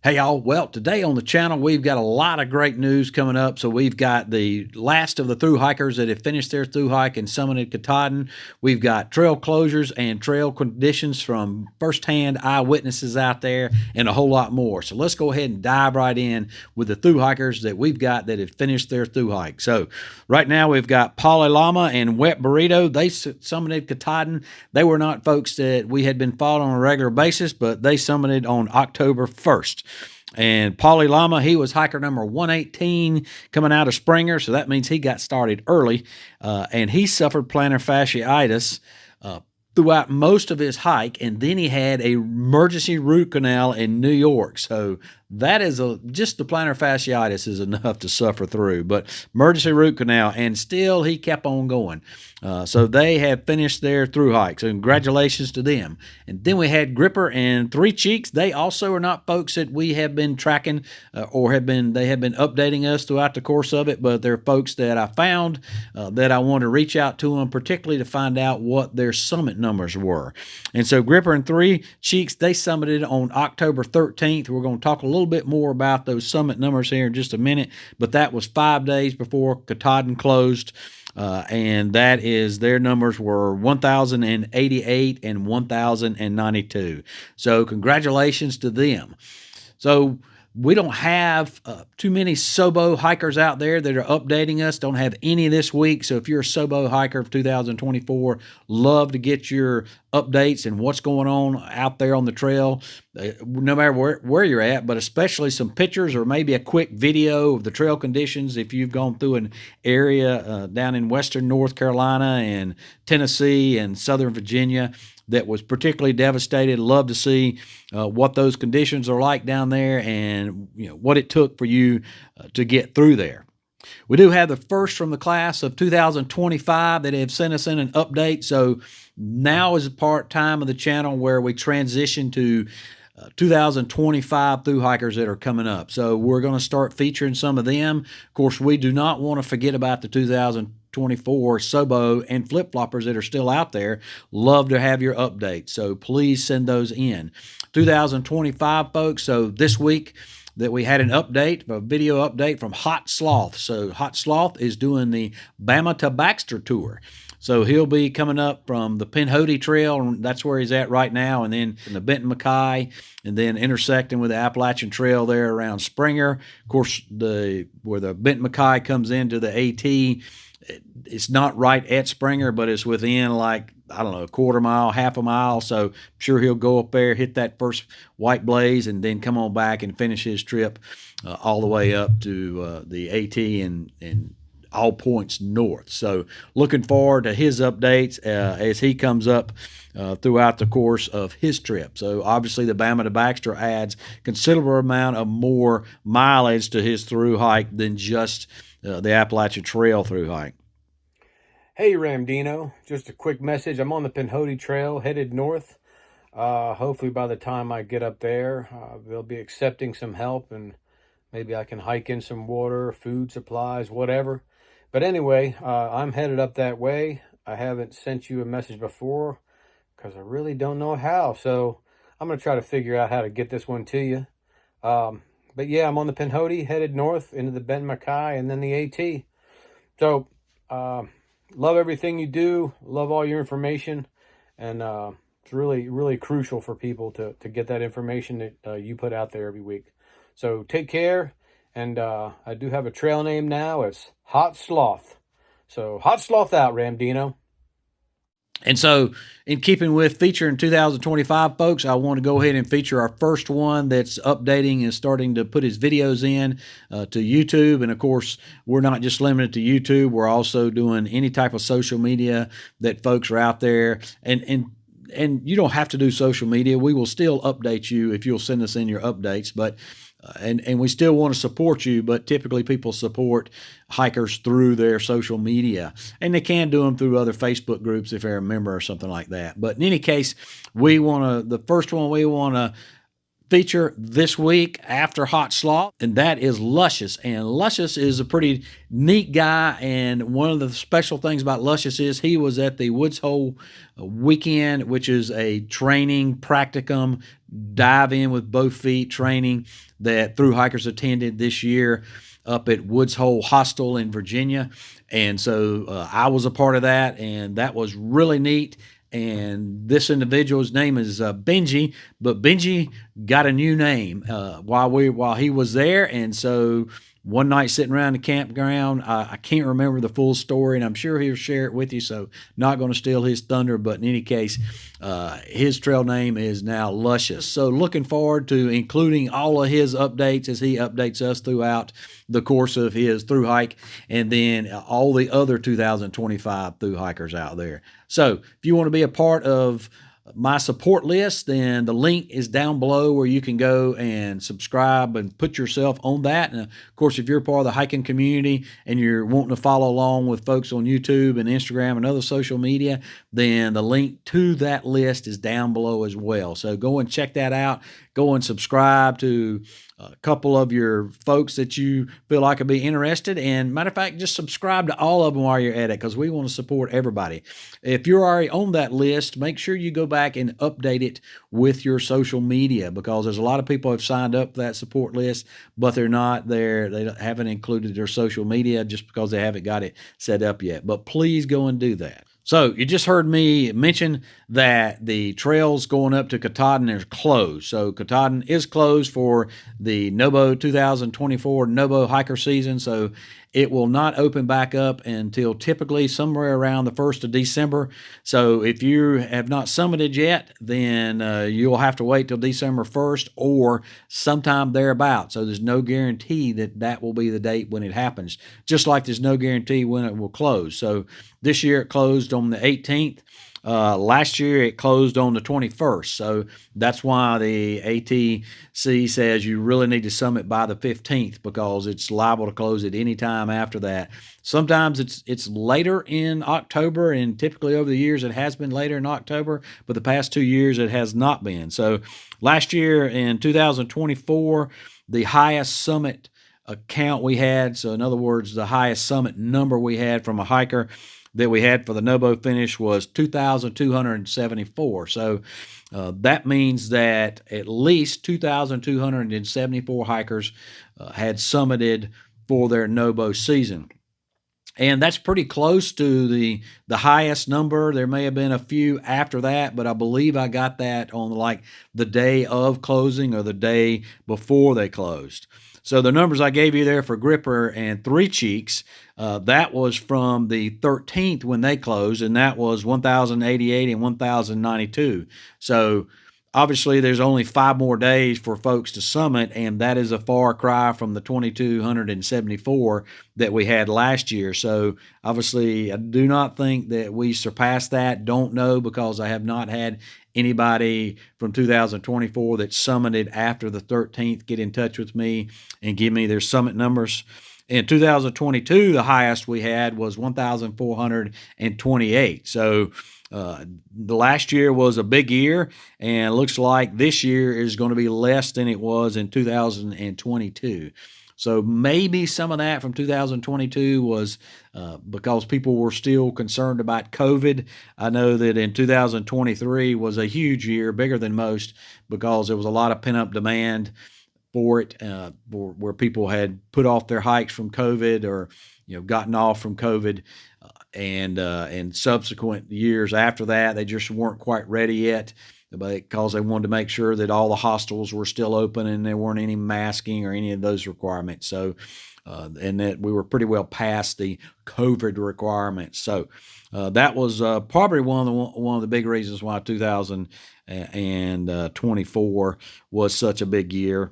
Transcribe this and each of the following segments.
Hey y'all, well today on the channel we've got a lot of great news coming up. So we've got the last of the thru hikers that have finished their thru hike and summited Katahdin. We've got trail closures and trail conditions from firsthand eyewitnesses out there and a whole lot more. So let's go ahead and dive right in with the thru hikers that we've got that have finished their thru hike. So right now we've got Polly Llama and Wet Burrito. They summited Katahdin. They were not folks that we had been following on a regular basis, but they summited on October 1st. And Polly Llama, he was hiker number 118 coming out of Springer, so that means he got started early, and he suffered plantar fasciitis throughout most of his hike, and then he had a emergency root canal in New York. So that is just the plantar fasciitis is enough to suffer through, but emergency root canal, and still he kept on going. So they have finished their thru hike. So congratulations to them. And then we had Gripper and Three Cheeks. They also are not folks that we have been tracking or they have been updating us throughout the course of it, but they're folks that I found that I want to reach out to them, particularly to find out what their summit numbers were. And so Gripper and Three Cheeks, they summited on October 13th. We're going to talk a little bit more about those summit numbers here in just a minute, but that was 5 days before Katahdin closed. And that is, their numbers were 1,088 and 1,092. So congratulations to them. So we don't have too many Sobo hikers out there that are updating us. Don't have any this week. So if you're a Sobo hiker of 2024, love to get your updates and what's going on out there on the trail, no matter where you're at, but especially some pictures or maybe a quick video of the trail conditions. If you've gone through an area down in western North Carolina and Tennessee and Southern Virginia that was particularly devastated, love to see what those conditions are like down there and what it took for you to get through there. We do have the first from the class of 2025 that have sent us in an update. So now is the time of the channel where we transition to 2025 thru hikers that are coming up. So we're going to start featuring some of them. Of course, we do not want to forget about the 2024 Sobo and flip-floppers that are still out there. Love to have your updates, so please send those in. 2025 folks, so this week that we had an update, a video update from Hot Sloth. So Hot Sloth is doing the Bama to Baxter tour. So he'll be coming up from the Pinhoti Trail, and that's where he's at right now, and then in the Benton Mackay, and then intersecting with the Appalachian Trail there around Springer. Of course, where the Benton Mackay comes into the AT, it's not right at Springer, but it's within, like, I don't know, a quarter mile, half a mile. So I'm sure he'll go up there, hit that first white blaze, and then come on back and finish his trip all the way up to the AT and all points north. So looking forward to his updates as he comes up throughout the course of his trip. So obviously the Bama to Baxter adds considerable amount of more mileage to his thru hike than just the Appalachian Trail thru hike. Hey Ramdino, just a quick message. I'm on the Pinhoti Trail headed north. Hopefully by the time I get up there, they'll be accepting some help and maybe I can hike in some water, food supplies, whatever. But anyway, I'm headed up that way. I haven't sent you a message before because I really don't know how. So I'm going to try to figure out how to get this one to you. But yeah, I'm on the Pinhoti headed north into the Benton Mackay and then the AT. So love everything you do. Love all your information. And it's really, really crucial for people to get that information that you put out there every week. So take care. And I do have a trail name now. It's Hot Sloth. So Hot Sloth out, Ramdino. And so in keeping with featuring 2025 folks, I want to go ahead and feature our first one that's updating and starting to put his videos in to YouTube. And of course, we're not just limited to YouTube. We're also doing any type of social media that folks are out there. And you don't have to do social media. We will still update you if you'll send us in your updates. But and we still want to support you, but typically people support hikers through their social media, and they can do them through other Facebook groups if they're a member or something like that. But in any case, the first one we want to feature this week after Hot Sloth, and that is Luscious. And Luscious is a pretty neat guy, and one of the special things about Luscious is he was at the Woods Hole weekend, which is a training practicum, dive in with both feet training that Thru hikers attended this year up at Woods Hole Hostel in Virginia. And so I was a part of that, and that was really neat. And this individual's name is Benji, but Benji got a new name while he was there. And so one night sitting around the campground, I can't remember the full story, and I'm sure he'll share it with you, so not going to steal his thunder. But in any case, his trail name is now Luscious. So looking forward to including all of his updates as he updates us throughout the course of his thru hike, and then all the other 2025 thru hikers out there. So if you want to be a part of my support list, then the link is down below where you can go and subscribe and put yourself on that. And of course, if you're part of the hiking community and you're wanting to follow along with folks on YouTube and Instagram and other social media, then the link to that list is down below as well. So go and check that out. Go and subscribe to a couple of your folks that you feel like would be interested. And matter of fact, just subscribe to all of them while you're at it, because we want to support everybody. If you're already on that list, make sure you go back and update it with your social media, because there's a lot of people who have signed up for that support list, but they're not there. They haven't included their social media just because they haven't got it set up yet. But please go and do that. So you just heard me mention that the trails going up to Katahdin are closed. So Katahdin is closed for the NOBO 2024 NOBO hiker season. So it will not open back up until typically somewhere around the 1st of December. So if you have not summited yet, then you'll have to wait till December 1st or sometime thereabout. So there's no guarantee that that will be the date when it happens, just like there's no guarantee when it will close. So this year it closed on the 18th. Last year it closed on the 21st. So that's why the ATC says you really need to summit by the 15th, because it's liable to close at any time after that. Sometimes it's later in October, and typically over the years it has been later in October, but the past 2 years it has not been. So last year in 2024, the highest summit count we had, so in other words, the highest summit number we had from a hiker that we had for the NOBO finish was 2,274. So that means that at least 2,274 hikers had summited for their NOBO season. And that's pretty close to the highest number. There may have been a few after that, but I believe I got that on like the day of closing or the day before they closed. So the numbers I gave you there for Gripper and Three Cheeks, that was from the 13th when they closed, and that was 1,088 and 1,092. So obviously there's only 5 more days for folks to summit, and that is a far cry from the 2,274 that we had last year. So obviously I do not think that we surpassed that. Don't know, because I have not had anybody from 2024 that summited after the 13th get in touch with me and give me their summit numbers. In 2022, the highest we had was 1,428. So the last year was a big year, and it looks like this year is going to be less than it was in 2022. So maybe some of that from 2022 was because people were still concerned about COVID. I know that in 2023 was a huge year, bigger than most, because there was a lot of pent-up demand for it, where people had put off their hikes from COVID, or gotten off from COVID, and subsequent years after that they just weren't quite ready yet, because they wanted to make sure that all the hostels were still open and there weren't any masking or any of those requirements. So and that we were pretty well past the COVID requirements. So that was probably one of the big reasons why 2024 was such a big year.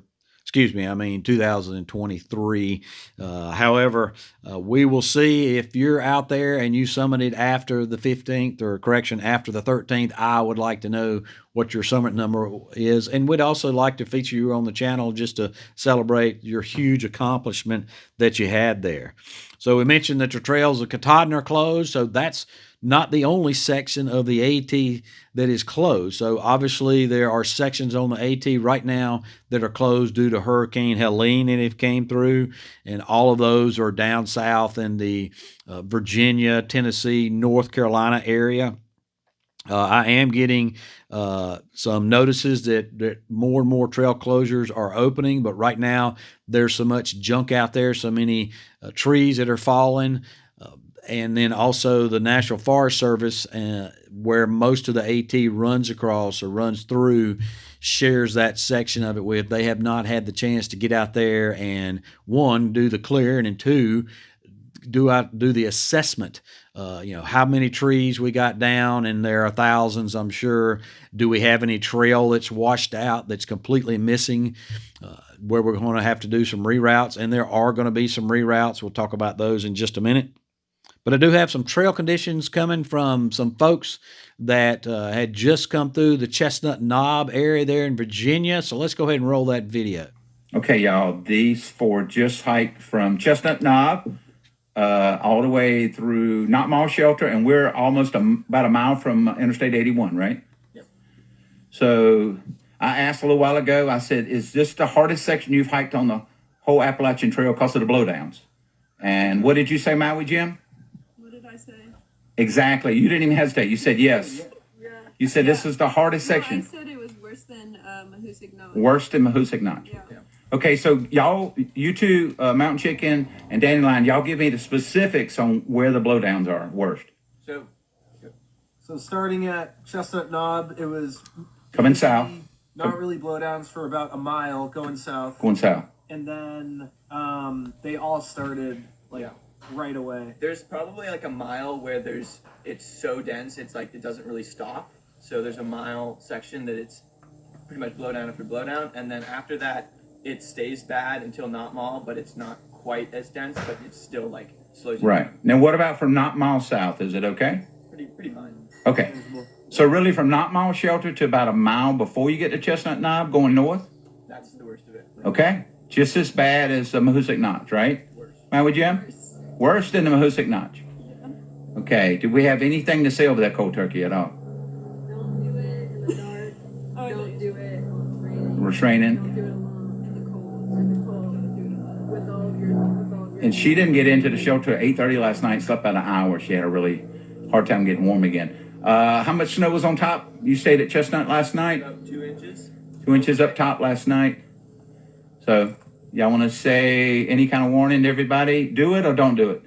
2023. However, we will see if you're out there and you summited after the 15th, or correction, after the 13th. I would like to know what your summit number is, and we'd also like to feature you on the channel just to celebrate your huge accomplishment that you had there. So we mentioned that your trails of Katahdin are closed, so that's not the only section of the AT that is closed. So obviously there are sections on the AT right now that are closed due to Hurricane Helene and it came through, and all of those are down south in the Virginia, Tennessee, North Carolina area. I am getting some notices that more and more trail closures are opening, but right now there's so much junk out there, so many trees that are falling, and then also the National Forest Service, where most of the AT runs across or runs through, shares that section of it with. They have not had the chance to get out there and, one, do the clearing, and two, do the assessment. How many trees we got down, and there are thousands, I'm sure. Do we have any trail that's washed out, that's completely missing, where we're going to have to do some reroutes? And there are going to be some reroutes. We'll talk about those in just a minute. But I do have some trail conditions coming from some folks that had just come through the Chestnut Knob area there in Virginia. So let's go ahead and roll that video. Okay, y'all, these four just hiked from Chestnut Knob all the way through Not Mall Shelter, and we're almost about a mile from Interstate 81, right? Yep. So I asked a little while ago, I said, is this the hardest section you've hiked on the whole Appalachian Trail because of the blowdowns? And what did you say, Maui Jim? What did I say? Exactly. You didn't even hesitate. You said yes. Yeah. You said this is the hardest section. I said it was worse than Mahoosic Notch. Worse than Mahoosic Notch. Yeah. Okay, so y'all, you two, Mountain Chicken and Dandelion, y'all give me the specifics on where the blowdowns are worst. So starting at Chestnut Knob, it was Coming south. Not really blowdowns for about a mile going south. Going south. And then they all started right away. There's probably like a mile where it's so dense it's like it doesn't really stop. So there's a mile section that it's pretty much blowdown after blowdown, and then after that it stays bad until Not Mall, but it's not quite as dense, but it's still like slows you Right. down. Now, what about from Not Mall south? Is it okay? Pretty fine. Okay. So really from Not Mall Shelter to about a mile before you get to Chestnut Knob going north? That's the worst of it. Okay. Just as bad as the Mahoosic Notch, right? Worse. Maui Jim? Worse than the Mahoosic Notch. Okay. Do we have anything to say over that cold turkey at all? Don't do it in the dark. Don't do it when it's raining. It's raining. Don't do it alone in the cold. In the cold. Don't do it alone. With all of your And she didn't get into the shelter at 8:30 last night. Slept about an hour. She had a really hard time getting warm again. How much snow was on top? You stayed at Chestnut last night? About 2 inches. 2 inches up top last night. So, y'all want to say any kind of warning to everybody? Do it or don't do it?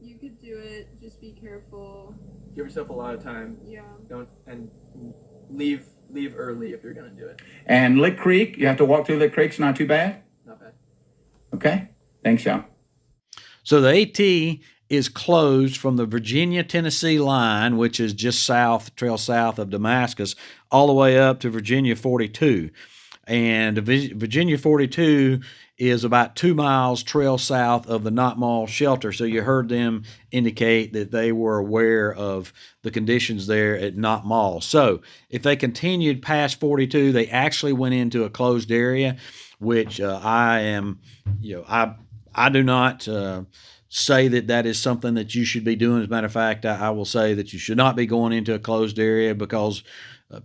You could do it. Just be careful. Give yourself a lot of time. Yeah. Don't and leave early if you're gonna do it. And Lick Creek, you have to walk through Lick Creek's not too bad? Not bad. Okay. Thanks, y'all. So the AT is closed from the Virginia-Tennessee line, which is just trail south of Damascus, all the way up to Virginia 42. And Virginia 42 is about 2 miles trail south of the Not Mall Shelter. So you heard them indicate that they were aware of the conditions there at Not Mall. So if they continued past 42, they actually went into a closed area, which I do not say that is something that you should be doing. As a matter of fact, I will say that you should not be going into a closed area because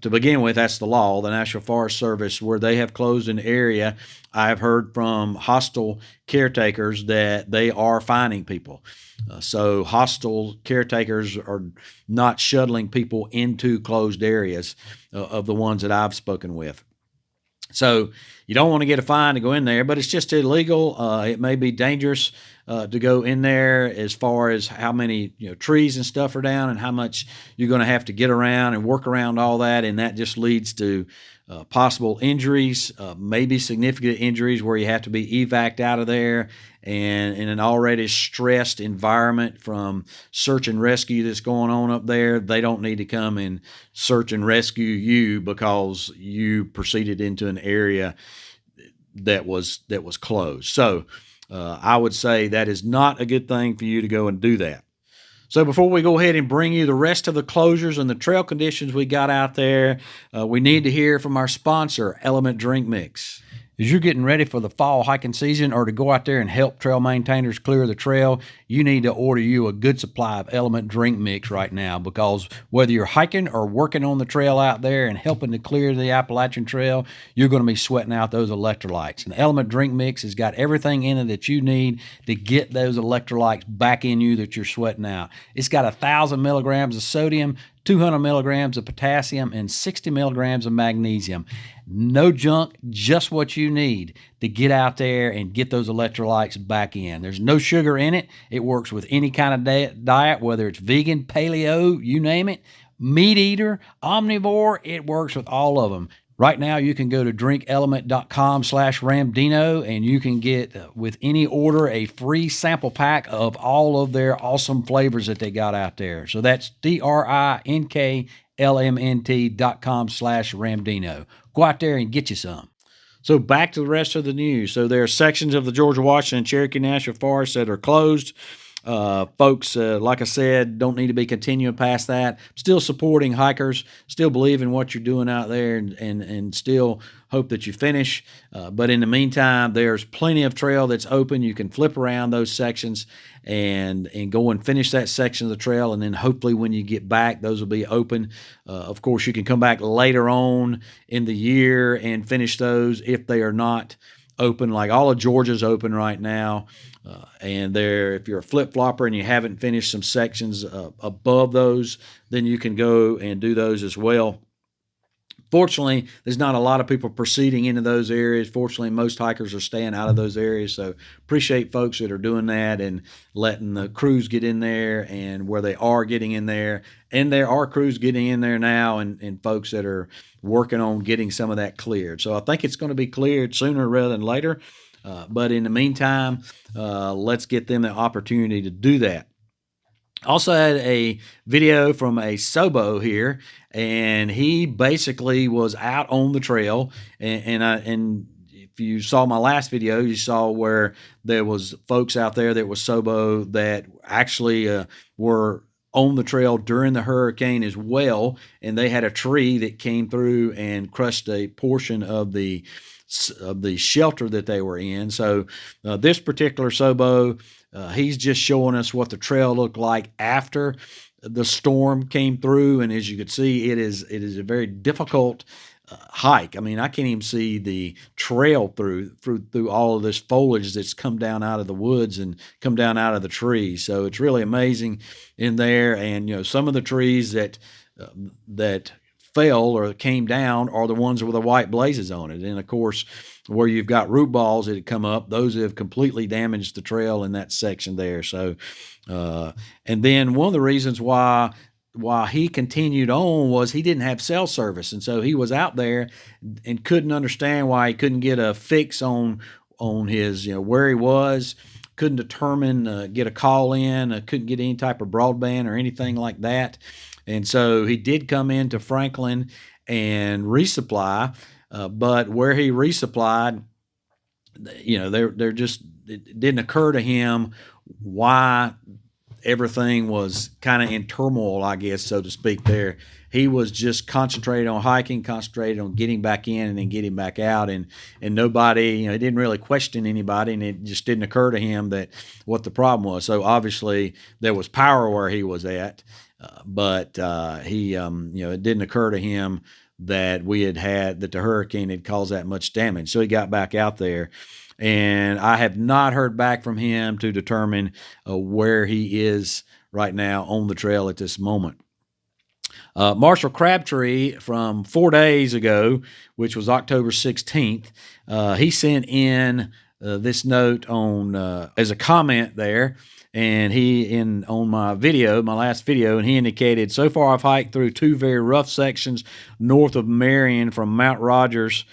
to begin with, that's the law. The National Forest Service, where they have closed an area, I've heard from hostile caretakers that they are fining people. So hostile caretakers are not shuttling people into closed areas of the ones that I've spoken with. So you don't want to get a fine to go in there, but it's just illegal. It may be dangerous to go in there as far as how many trees and stuff are down and how much you're going to have to get around and work around all that, and that just leads to possible injuries, maybe significant injuries where you have to be evac'd out of there, and in an already stressed environment from search and rescue that's going on up there, they don't need to come and search and rescue you because you proceeded into an area that was closed. So I would say that is not a good thing for you to go and do that. So before we go ahead and bring you the rest of the closures and the trail conditions we got out there, we need to hear from our sponsor, Element Drink Mix. As you're getting ready for the fall hiking season or to go out there and help trail maintainers clear the trail, you need to order you a good supply of Element drink mix right now, because whether you're hiking or working on the trail out there and helping to clear the Appalachian Trail, you're going to be sweating out those electrolytes. And Element drink mix has got everything in it that you need to get those electrolytes back in you that you're sweating out. It's got 1,000 milligrams of sodium, 200 milligrams of potassium, and 60 milligrams of magnesium. No junk, just what you need to get out there and get those electrolytes back in. There's no sugar in it. It works with any kind of diet, whether it's vegan, paleo, you name it, meat eater, omnivore, it works with all of them. Right now, you can go to drinkelement.com/Ramdino, and you can get, with any order, a free sample pack of all of their awesome flavors that they got out there. So that's drinklmnt.com/Ramdino. Go out there and get you some. So back to the rest of the news. So there are sections of the Georgia, Washington, Cherokee National Forest that are closed. Folks, like I said, don't need to be continuing past that. Still supporting hikers, still believe in what you're doing out there, and still hope that you finish. But in the meantime, there's plenty of trail that's open. You can flip around those sections and go and finish that section of the trail. And then hopefully when you get back, those will be open. Of course, you can come back later on in the year and finish those if they are not open. Like all of Georgia's open right now. And if you're a flip-flopper and you haven't finished some sections above those, then you can go and do those as well. Fortunately, there's not a lot of people proceeding into those areas. Fortunately, most hikers are staying out of those areas. So appreciate folks that are doing that and letting the crews get in there, and where they are getting in there. And there are crews getting in there now, and folks that are working on getting some of that cleared. So I think it's going to be cleared sooner rather than later. But in the meantime, let's get them the opportunity to do that. Also had a video from a Sobo here, and he basically was out on the trail. And if you saw my last video, you saw where there was folks out there that was Sobo that actually were on the trail during the hurricane as well, and they had a tree that came through and crushed a portion of the shelter that they were in. So this particular Sobo, he's just showing us what the trail looked like after the storm came through, and as you can see, it is a very difficult hike. I mean, I can't even see the trail through all of this foliage that's come down out of the woods and come down out of the trees. So it's really amazing in there. And some of the trees that fell or came down are the ones with the white blazes on it. And of course, where you've got root balls that have come up, those have completely damaged the trail in that section there. So, and then one of the reasons why he continued on was he didn't have cell service. And so he was out there and couldn't understand why he couldn't get a fix on his, where he was, couldn't determine, get a call in, couldn't get any type of broadband or anything like that. And so he did come into Franklin and resupply, but where he resupplied, it didn't occur to him why everything was kind of in turmoil, I guess, so to speak there. He was just concentrated on hiking, concentrated on getting back in and then getting back out, and nobody, he didn't really question anybody, and it just didn't occur to him that what the problem was. So obviously there was power where he was at, but he, it didn't occur to him that that the hurricane had caused that much damage. So he got back out there, and I have not heard back from him to determine where he is right now on the trail at this moment. Marshall Crabtree from 4 days ago, which was October 16th, he sent in this note on as a comment there, and on my last video, and he indicated, so far I've hiked through 2 very rough sections north of Marion from Mount Rogers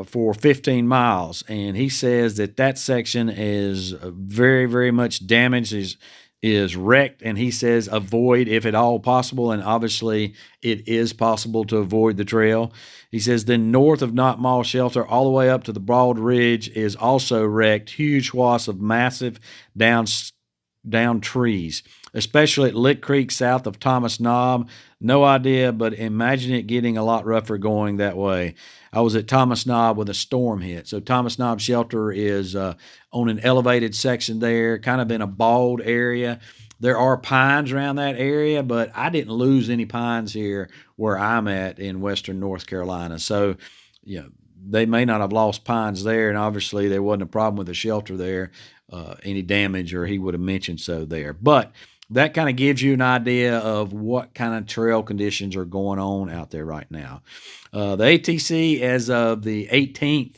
for 15 miles. And he says that section is very, very much damaged, is wrecked, and he says avoid if at all possible, and obviously it is possible to avoid the trail. He says then north of Knott Mall Shelter all the way up to the Broad Ridge is also wrecked, huge swaths of massive down trees, especially at Lick Creek south of Thomas Knob. No idea, but imagine it getting a lot rougher going that way. I was at Thomas Knob when a storm hit. So Thomas Knob Shelter is on an elevated section there, kind of in a bald area. There are pines around that area, but I didn't lose any pines here where I'm at in western North Carolina. So, you know, they may not have lost pines there, and obviously there wasn't a problem with the shelter there, any damage, or he would have mentioned so there. But that kind of gives you an idea of what kind of trail conditions are going on out there right now. The ATC, as of the 18th,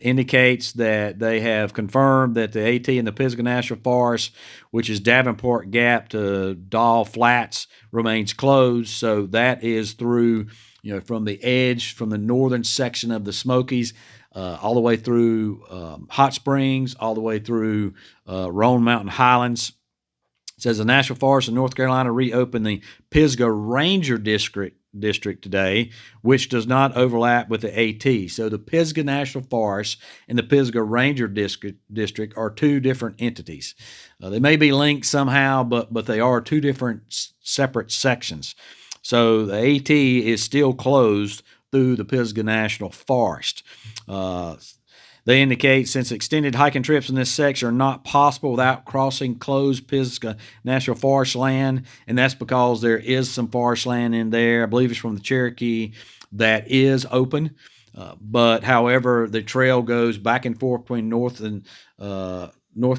indicates that they have confirmed that the AT in the Pisgah National Forest, which is Davenport Gap to Doll Flats, remains closed. So that is through, you know, from the edge, from the northern section of the Smokies, all the way through Hot Springs, all the way through Roan Mountain Highlands. It says the National Forest of North Carolina reopened the Pisgah Ranger District today, which does not overlap with the AT. So the Pisgah National Forest and the Pisgah Ranger District are two different entities. They may be linked somehow, but they are two different separate sections. So the AT is still closed through the Pisgah National Forest. They indicate since extended hiking trips in this section are not possible without crossing closed Pisgah National Forest land, and that's because there is some forest land in there. I believe it's from the Cherokee that is open, but however, the trail goes back and forth between North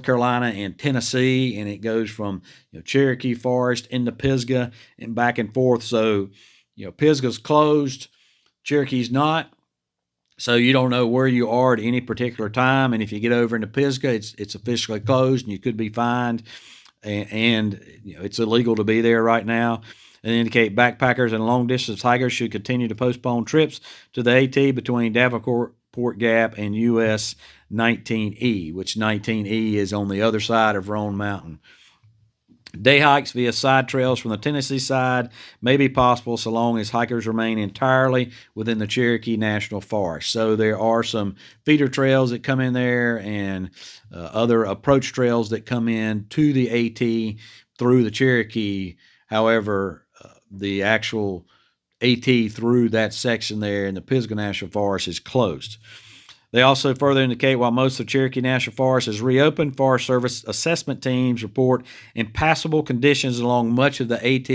Carolina and Tennessee, and it goes from, you know, Cherokee Forest into Pisgah and back and forth. So, you know, Pisgah's closed, Cherokee's not. So you don't know where you are at any particular time, and if you get over into Pisgah, it's officially closed, and you could be fined, and you know, it's illegal to be there right now. They indicate backpackers and long-distance hikers should continue to postpone trips to the AT between Davenport Gap and US 19E, which 19E is on the other side of Roan Mountain. Day hikes via side trails from the Tennessee side may be possible so long as hikers remain entirely within the Cherokee National Forest. So there are some feeder trails that come in there and other approach trails that come in to the AT through the Cherokee. However, the actual AT through that section there in the Pisgah National Forest is closed. They also further indicate while most of Cherokee National Forest is reopened, Forest Service assessment teams report impassable conditions along much of the AT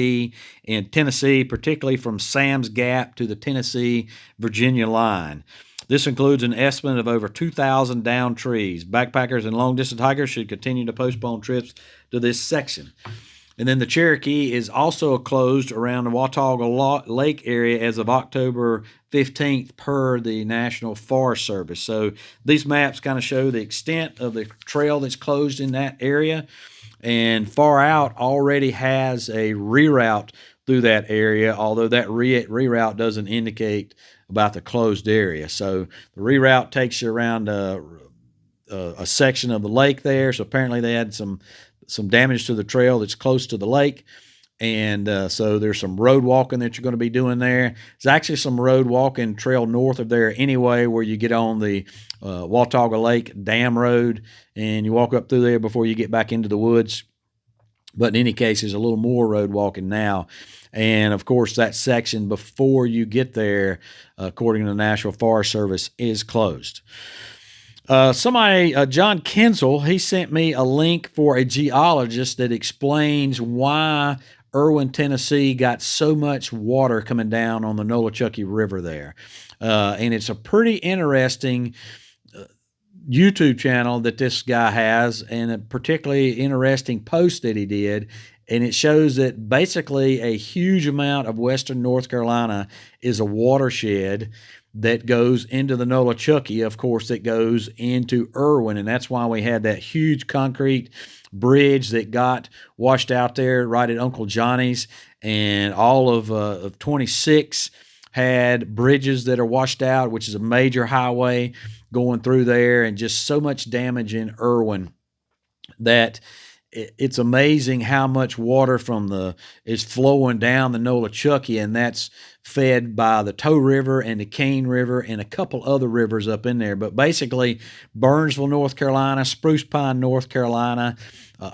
in Tennessee, particularly from Sam's Gap to the Tennessee-Virginia line. This includes an estimate of over 2,000 downed trees. Backpackers and long-distance hikers should continue to postpone trips to this section. And then the Cherokee is also closed around the Watauga Lake area as of October 15th per the National Forest Service. So these maps kind of show the extent of the trail that's closed in that area. And Far Out already has a reroute through that area, although that reroute doesn't indicate about the closed area. So the reroute takes you around a section of the lake there. So apparently they had some damage to the trail that's close to the lake. And so there's some road walking that you're going to be doing there. There's actually some road walking trail north of there anyway, where you get on the Watauga Lake Dam Road and you walk up through there before you get back into the woods. But in any case, there's a little more road walking now. And of course, that section before you get there, according to the National Forest Service, is closed. John Kinzel, he sent me a link for a geologist that explains why Erwin, Tennessee got so much water coming down on the Nolichucky River there. And it's a pretty interesting YouTube channel that this guy has, and a particularly interesting post that he did. And it shows that basically a huge amount of western North Carolina is a watershed that goes into the Nolichucky, of course, that goes into Erwin. And that's why we had that huge concrete bridge that got washed out there right at Uncle Johnny's. And all of 26 had bridges that are washed out, which is a major highway going through there, and just so much damage in Erwin that it's amazing how much water is flowing down the Nolichucky, and that's fed by the Toe River and the Cane River and a couple other rivers up in there. But basically, Burnsville, North Carolina, Spruce Pine, North Carolina,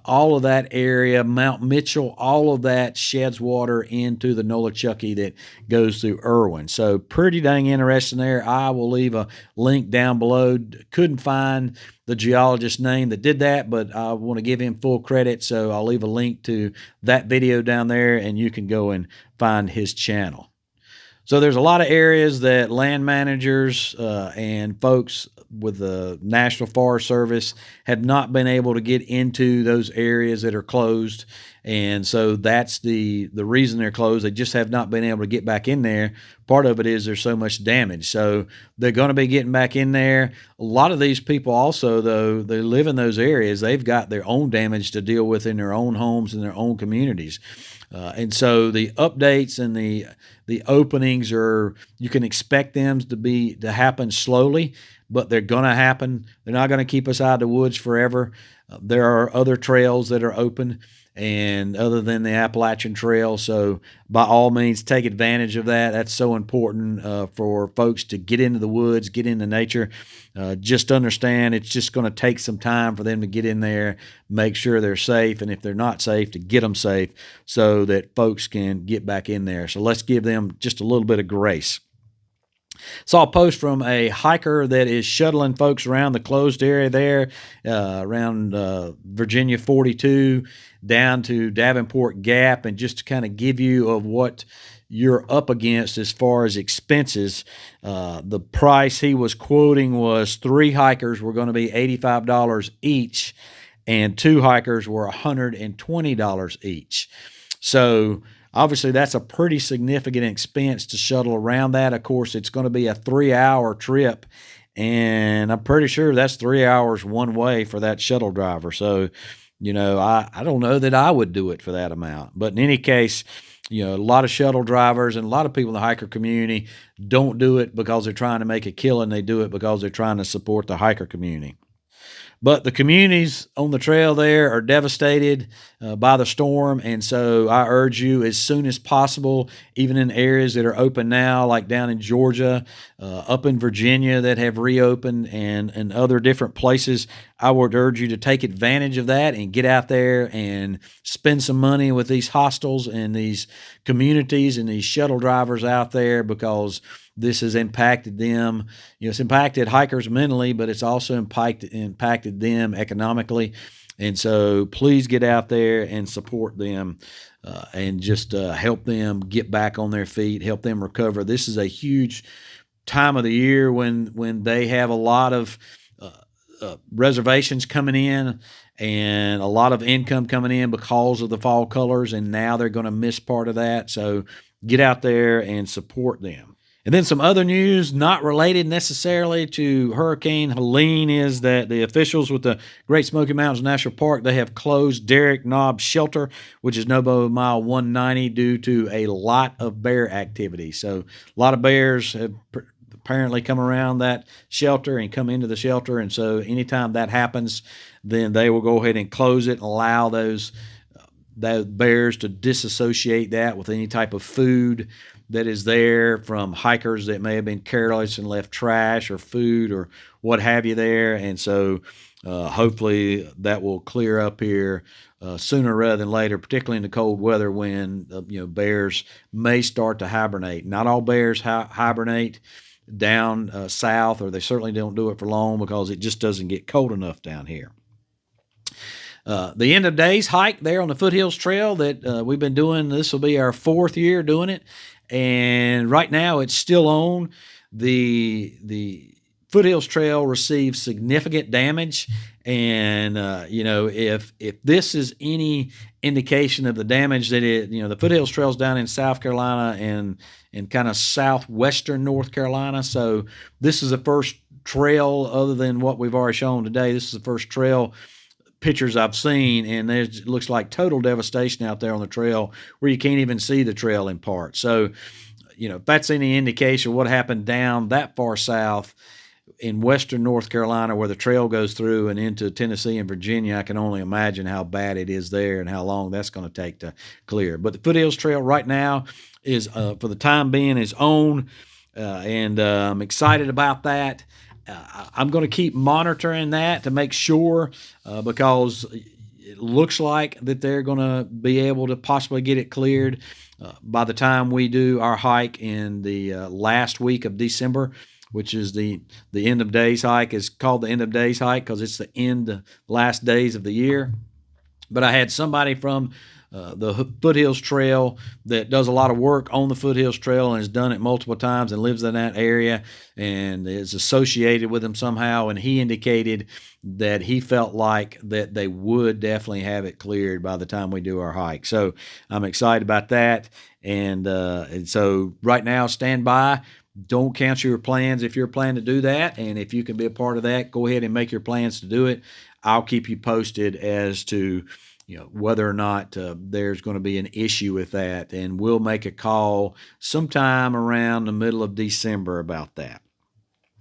all of that area, Mount Mitchell, all of that sheds water into the Nolichucky that goes through Erwin. So pretty dang interesting there. I will leave a link down below. Couldn't find the geologist's name that did that, but I want to give him full credit, so I'll leave a link to that video down there, and you can go and find his channel. So there's a lot of areas that land managers and folks with the National Forest Service have not been able to get into those areas that are closed. And so that's the reason they're closed. They just have not been able to get back in there. Part of it is there's so much damage. So they're going to be getting back in there. A lot of these people also, though, they live in those areas. They've got their own damage to deal with in their own homes and their own communities. And so the updates and the openings you can expect them to happen slowly, but they're going to happen. They're not going to keep us out of the woods forever. There are other trails that are open, and other than the Appalachian Trail. So by all means, take advantage of that. That's so important for folks to get into the woods, get into nature. Just understand it's just going to take some time for them to get in there, make sure they're safe, and if they're not safe, to get them safe so that folks can get back in there. So let's give them just a little bit of grace. Saw a post from a hiker that is shuttling folks around the closed area there, around Virginia 42 down to Davenport Gap, and just to kind of give you of what you're up against as far as expenses. The price he was quoting was 3 hikers were going to be $85 each, and 2 hikers were $120 each. So obviously, that's a pretty significant expense to shuttle around that. Of course, it's going to be a 3-hour trip, and I'm pretty sure that's 3 hours one way for that shuttle driver. So, I don't know that I would do it for that amount. But in any case, a lot of shuttle drivers and a lot of people in the hiker community don't do it because they're trying to make a killing. They do it because they're trying to support the hiker community. But the communities on the trail there are devastated by the storm, and so I urge you as soon as possible, even in areas that are open now, like down in Georgia, up in Virginia that have reopened, and other different places, I would urge you to take advantage of that and get out there and spend some money with these hostels and these communities and these shuttle drivers out there, because this has impacted them. It's impacted hikers mentally, but it's also impacted them economically. And so please get out there and support them and just help them get back on their feet, help them recover. This is a huge time of the year when they have a lot of reservations coming in and a lot of income coming in because of the fall colors, and now they're going to miss part of that. So get out there and support them. And then some other news not related necessarily to Hurricane Helene is that the officials with the Great Smoky Mountains National Park, they have closed Derrick Knob Shelter, which is NOBO Mile 190, due to a lot of bear activity. So a lot of bears have apparently come around that shelter and come into the shelter. And so anytime that happens, then they will go ahead and close it and allow those bears to disassociate that with any type of food that is there from hikers that may have been careless and left trash or food or what have you there. And so hopefully that will clear up here sooner rather than later, particularly in the cold weather when bears may start to hibernate. Not all bears hibernate down south, or they certainly don't do it for long because it just doesn't get cold enough down here. The end of days hike there on the Foothills Trail that we've been doing. This will be our 4th year doing it. And right now it's still on. The Foothills Trail received significant damage. And, if this is any indication of the damage that the Foothills Trail's down in South Carolina and kind of southwestern North Carolina. So this is the first trail, other than what we've already shown today, this is the first trail pictures I've seen, and it looks like total devastation out there on the trail where you can't even see the trail in part. So, if that's any indication of what happened down that far south, in western North Carolina where the trail goes through and into Tennessee and Virginia, I can only imagine how bad it is there and how long that's going to take to clear. But the Foothills Trail right now is, for the time being, is on, and I'm excited about that. I'm going to keep monitoring that to make sure, because it looks like that they're going to be able to possibly get it cleared by the time we do our hike in the last week of December, which is the end of days hike. It's called the end of days hike because it's the last days of the year. But I had somebody from the Foothills Trail that does a lot of work on the Foothills Trail and has done it multiple times and lives in that area and is associated with them somehow. And he indicated that he felt like that they would definitely have it cleared by the time we do our hike. So I'm excited about that. And so right now, stand by. Don't cancel your plans if you're planning to do that. And if you can be a part of that, go ahead and make your plans to do it. I'll keep you posted as to whether or not there's going to be an issue with that, and we'll make a call sometime around the middle of December about that.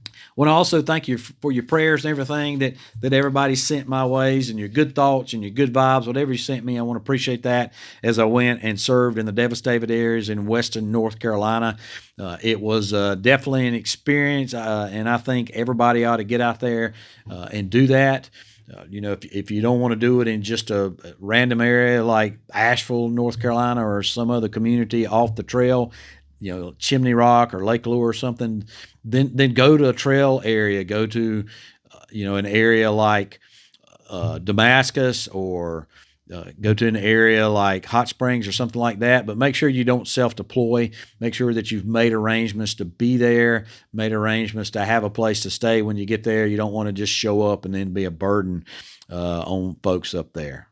I want to also thank you for your prayers and everything that everybody sent my ways, and your good thoughts and your good vibes, whatever you sent me. I want to appreciate that as I went and served in the devastated areas in western North Carolina. It was definitely an experience, and I think everybody ought to get out there and do that. If you don't want to do it in just a random area like Asheville, North Carolina, or some other community off the trail, Chimney Rock or Lake Lure or something, then go to a trail area. Go to, an area like Damascus, or go to an area like Hot Springs or something like that. But make sure you don't self-deploy. Make sure that you've made arrangements to be there, made arrangements to have a place to stay when you get there. You don't want to just show up and then be a burden on folks up there.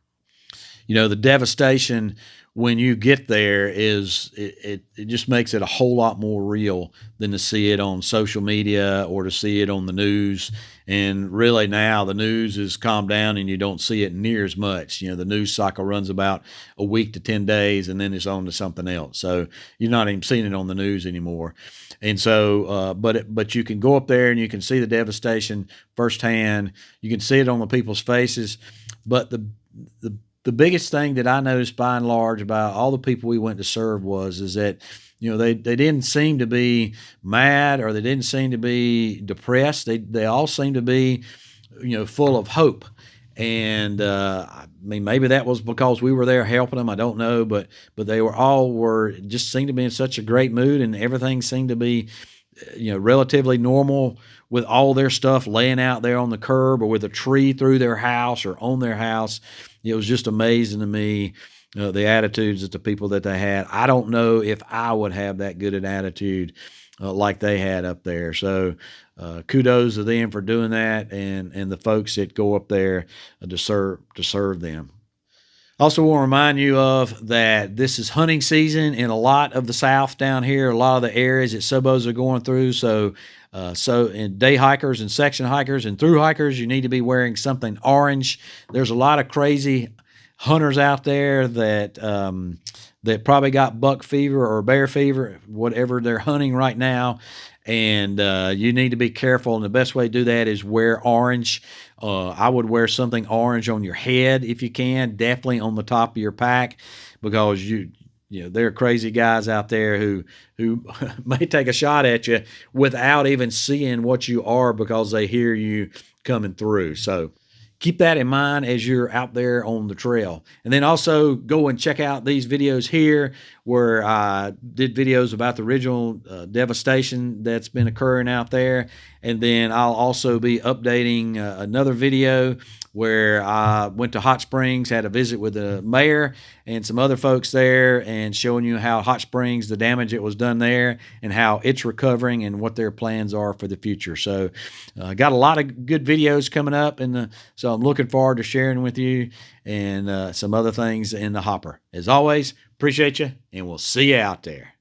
The devastation when you get there it just makes it a whole lot more real than to see it on social media or to see it on the news. And really now the news is calmed down and you don't see it near as much. The news cycle runs about a week to 10 days and then it's on to something else. So you're not even seeing it on the news anymore. And so, but you can go up there and you can see the devastation firsthand. You can see it on the people's faces. But the biggest thing that I noticed by and large about all the people we went to serve is that, they didn't seem to be mad or they didn't seem to be depressed. They all seemed to be, full of hope. And I mean, maybe that was because we were there helping them. I don't know, but they were just seemed to be in such a great mood, and everything seemed to be, relatively normal with all their stuff laying out there on the curb or with a tree through their house or on their house. It was just amazing to me, the attitudes that the people that they had. I don't know if I would have that good an attitude like they had up there. So kudos to them for doing that, and the folks that go up there to serve them. Also want to remind you of that this is hunting season in a lot of the South down here, a lot of the areas that Subos are going through. So in day hikers and section hikers and through hikers, you need to be wearing something orange. There's a lot of crazy hunters out there that probably got buck fever or bear fever, whatever they're hunting right now. And you need to be careful. And the best way to do that is wear orange. I would wear something orange on your head if you can, definitely on the top of your pack, because there are crazy guys out there who may take a shot at you without even seeing what you are because they hear you coming through. So keep that in mind as you're out there on the trail. And then also go and check out these videos here where I did videos about the original devastation that's been occurring out there. And then I'll also be updating another video where I went to Hot Springs, had a visit with the mayor and some other folks there, and showing you how Hot Springs, the damage that was done there, and how it's recovering and what their plans are for the future. So got a lot of good videos coming up, so I'm looking forward to sharing with you and some other things in the hopper. As always, appreciate you, and we'll see you out there.